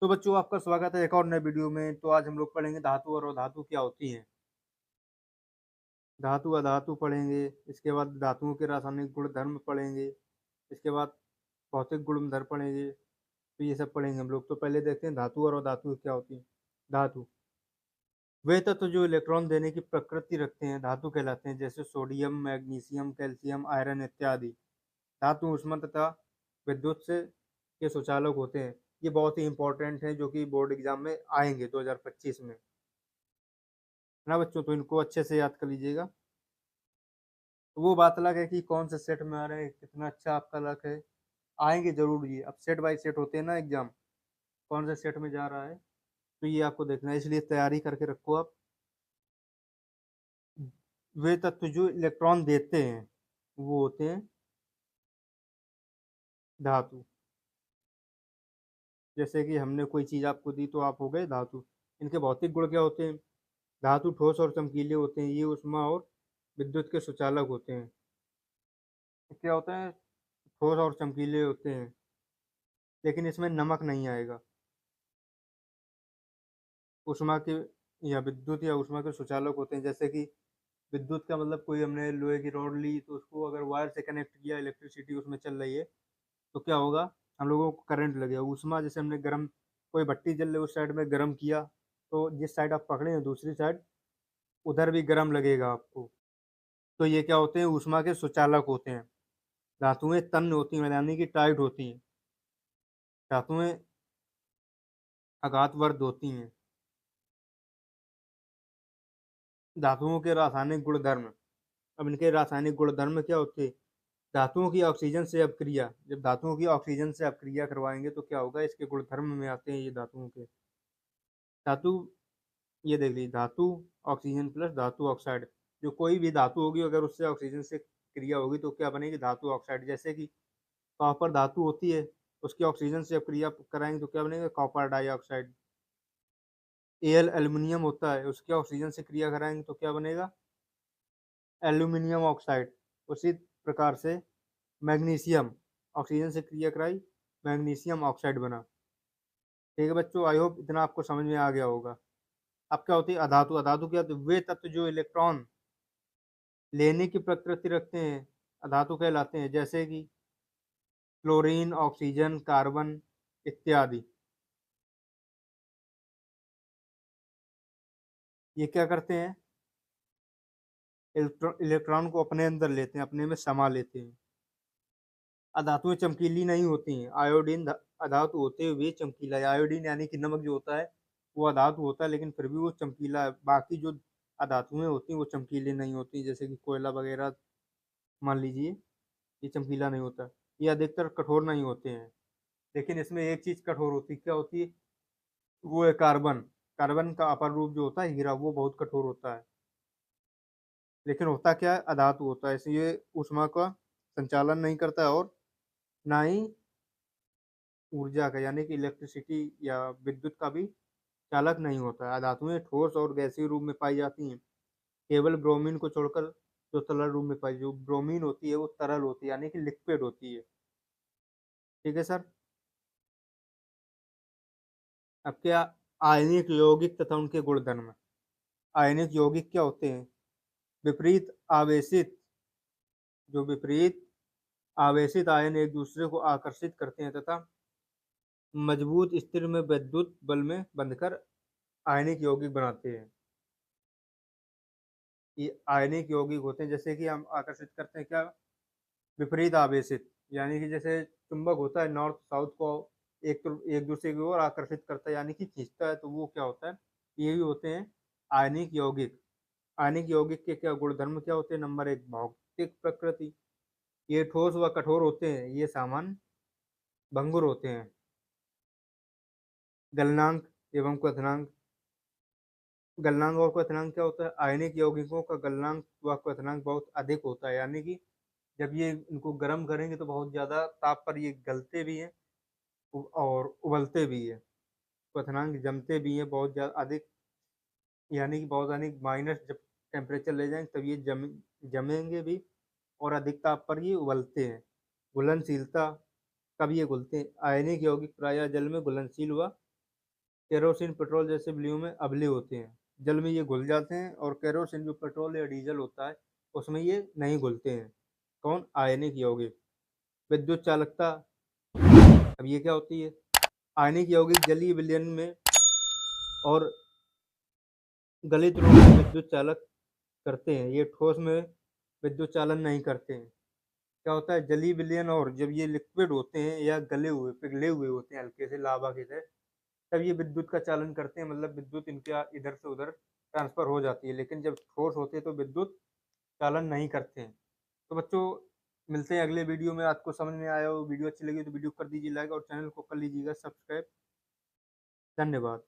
तो बच्चों आपका स्वागत है एक और नए वीडियो में। तो आज हम लोग पढ़ेंगे धातु और अधातु क्या होती हैं। धातु अधातु पढ़ेंगे। इसके बाद धातुओं के रासायनिक गुण धर्म पढ़ेंगे। इसके बाद भौतिक गुण धर्म पढ़ेंगे। तो ये सब पढ़ेंगे हम लोग। तो पहले देखते हैं धातु और अधातु क्या होती है। धातु वे तत्व जो इलेक्ट्रॉन देने की प्रकृति रखते हैं धातु कहलाते हैं, जैसे सोडियम, मैग्नीशियम, कैल्शियम, आयरन इत्यादि। धातु ऊष्मा तथा विद्युत से के सुचालक होते हैं। ये बहुत ही इंपॉर्टेंट है, जो कि बोर्ड एग्जाम में आएंगे 2025 में, है ना बच्चों। तो इनको अच्छे से याद कर लीजिएगा। तो वो बात अलग है कि कौन से सेट में आ रहे हैं, कितना अच्छा आपका लक है। आएंगे जरूर ये। अब सेट बाय सेट होते हैं ना एग्जाम, कौन से सेट में जा रहा है, तो ये आपको देखना है, इसलिए तैयारी करके रखो आप। वे तत्व जो इलेक्ट्रॉन देते हैं वो होते हैं धातु। जैसे कि हमने कोई चीज आपको दी तो आप हो गए धातु। इनके भौतिक गुण क्या होते हैं। धातु ठोस और चमकीले होते हैं। ये ऊष्मा और विद्युत के सुचालक होते हैं। क्या होता है, ठोस और चमकीले होते हैं, लेकिन इसमें नमक नहीं आएगा। ऊष्मा के या विद्युत या ऊष्मा के सुचालक होते हैं। जैसे कि विद्युत का मतलब, कोई हमने लोहे की रॉड ली तो उसको अगर वायर से कनेक्ट किया, इलेक्ट्रिसिटी उसमें चल रही है, तो क्या होगा, हम लोगों को करंट लगेगा। ऊष्मा जैसे हमने गर्म, कोई भट्टी जल रही उस साइड में गर्म किया, तो जिस साइड आप पकड़े हैं दूसरी साइड उधर भी गर्म लगेगा आपको। तो ये क्या होते हैं, ऊष्मा के सुचालक होते हैं। धातुएं तन्य होती हैं, यानी कि टाइट होती हैं। धातुएं आघातवर्ध होती हैं। धातुओं के रासायनिक गुणधर्म। अब इनके रासायनिक गुणधर्म क्या होते हैं। धातुओं की ऑक्सीजन से अपक्रिया, जब धातुओं की ऑक्सीजन से अपक्रिया करवाएंगे तो क्या होगा, इसके गुणधर्म में आते हैं ये धातुओं के। धातु, ये देख लीजिए, धातु ऑक्सीजन प्लस धातु ऑक्साइड। जो कोई भी धातु होगी अगर उससे ऑक्सीजन से क्रिया होगी तो क्या बनेगी, धातु ऑक्साइड। जैसे कि कॉपर धातु होती है, उसकी ऑक्सीजन से क्रिया कराएंगे तो क्या बनेगा, कॉपर डाइऑक्साइड। एल एल्यूमिनियम होता है, उसकी ऑक्सीजन से क्रिया कराएंगे तो क्या बनेगा, एल्यूमिनियम ऑक्साइड। उसी प्रकार से मैग्नीशियम, ऑक्सीजन से क्रिया कराई, मैग्नीशियम ऑक्साइड बना। ठीक है बच्चों, आई होप इतना आपको समझ में आ गया होगा। अब क्या होती है अधातु। अधातु क्या होती है, वे तत्व जो इलेक्ट्रॉन लेने की प्रकृति रखते हैं अधातु कहलाते हैं, जैसे कि क्लोरीन, ऑक्सीजन, कार्बन इत्यादि। ये क्या करते हैं, इलेक्ट्रॉन को अपने अंदर लेते हैं, अपने में समा लेते हैं। अधातुएं चमकीली नहीं होती हैं। आयोडीन अधातु होते हुए चमकीला है। आयोडीन यानी कि नमक जो होता है वो अधातु होता है, लेकिन फिर भी वो चमकीला है। बाकी जो अधातुएं होती हैं वो चमकीली नहीं होती, जैसे कि कोयला वगैरह मान लीजिए, ये चमकीला नहीं होता। ये अधिकतर कठोर नहीं होते हैं। लेकिन इसमें एक चीज कठोर होती है, क्या होती है, वो है कार्बन। कार्बन का अपर रूप जो होता है हीरा, वो बहुत कठोर होता है। लेकिन होता क्या है, अधातु होता है, इसलिए ऊष्मा का संचालन नहीं करता है, और ना ही ऊर्जा का यानी कि इलेक्ट्रिसिटी या विद्युत का भी चालक नहीं होता है। धातुएं ठोस और गैसीय रूप में पाई जाती हैं, केवल ब्रोमीन को छोड़कर। जो तरल रूप में पाई, जो ब्रोमीन होती है वो तरल होती है, यानी कि लिक्विड होती है। ठीक है सर। अब क्या, आयनिक, यौगिक तथा उनके गुणधर्म। आयनिक यौगिक क्या होते हैं, विपरीत आवेशित, जो विपरीत आवेशित आयन एक दूसरे को आकर्षित करते हैं तथा मजबूत स्थिर में विद्युत बल में बंधकर आयनिक यौगिक बनाते हैं। ये आयनिक यौगिक होते हैं। जैसे कि हम आकर्षित करते हैं क्या, विपरीत आवेशित, यानी कि जैसे चुंबक होता है नॉर्थ साउथ को एक दूसरे की ओर आकर्षित करता है, यानी कि खींचता है, तो वो क्या होता है, ये भी होते हैं आयनिक यौगिक। आयनिक यौगिक के क्या गुणधर्म क्या होते हैं, नंबर एक, भौतिक प्रकृति। ये ठोस व कठोर होते हैं, ये सामान्य भंगुर होते हैं। गलनांक एवं क्वथनांक। गलनांक और क्वथनांक क्या होता है, आयनिक यौगिकों का गलनांक व क्वथनांक बहुत अधिक होता है, यानी कि जब ये इनको गर्म करेंगे तो बहुत ज्यादा ताप पर ये गलते भी हैं और उबलते भी है। क्वथनांक जमते भी हैं बहुत ज्यादा अधिक, यानी कि बहुत अधिक माइनस जब टेम्परेचर ले जाएंगे तब ये जमेंगे भी, और अधिक ताप पर ये उबलते हैं। घुलनशीलता, कब ये घुलते हैं, आयनिक यौगिक प्रायः जल में घुलनशील हुआ केरोसिन, पेट्रोल जैसे विलयन में अम्लीय होते हैं। जल में ये घुल जाते हैं और केरोसिन जो पेट्रोल या डीजल होता है उसमें ये नहीं घुलते हैं। कौन? आयनिक यौगिक। विद्युत चालकता, अब ये क्या होती है? आयनिक यौगिक जलीय विलयन में और गलित रूप में विद्युत चालक करते हैं। ये ठोस में विद्युत चालन नहीं करते हैं। क्या होता है? जलीय विलयन और जब ये लिक्विड होते हैं या गले हुए पिघले हुए होते हैं हल्के से लावा की तरह, तब ये विद्युत का चालन करते हैं, मतलब विद्युत इनके इधर से उधर ट्रांसफर हो जाती है। लेकिन जब ठोस होते हैं तो विद्युत चालन नहीं करते हैं। तो बच्चों, मिलते हैं अगले वीडियो में। आपको समझ में आया हो, वीडियो अच्छी लगी तो वीडियो कर दीजिए लाइक और चैनल को कर लीजिएगा सब्सक्राइब। धन्यवाद।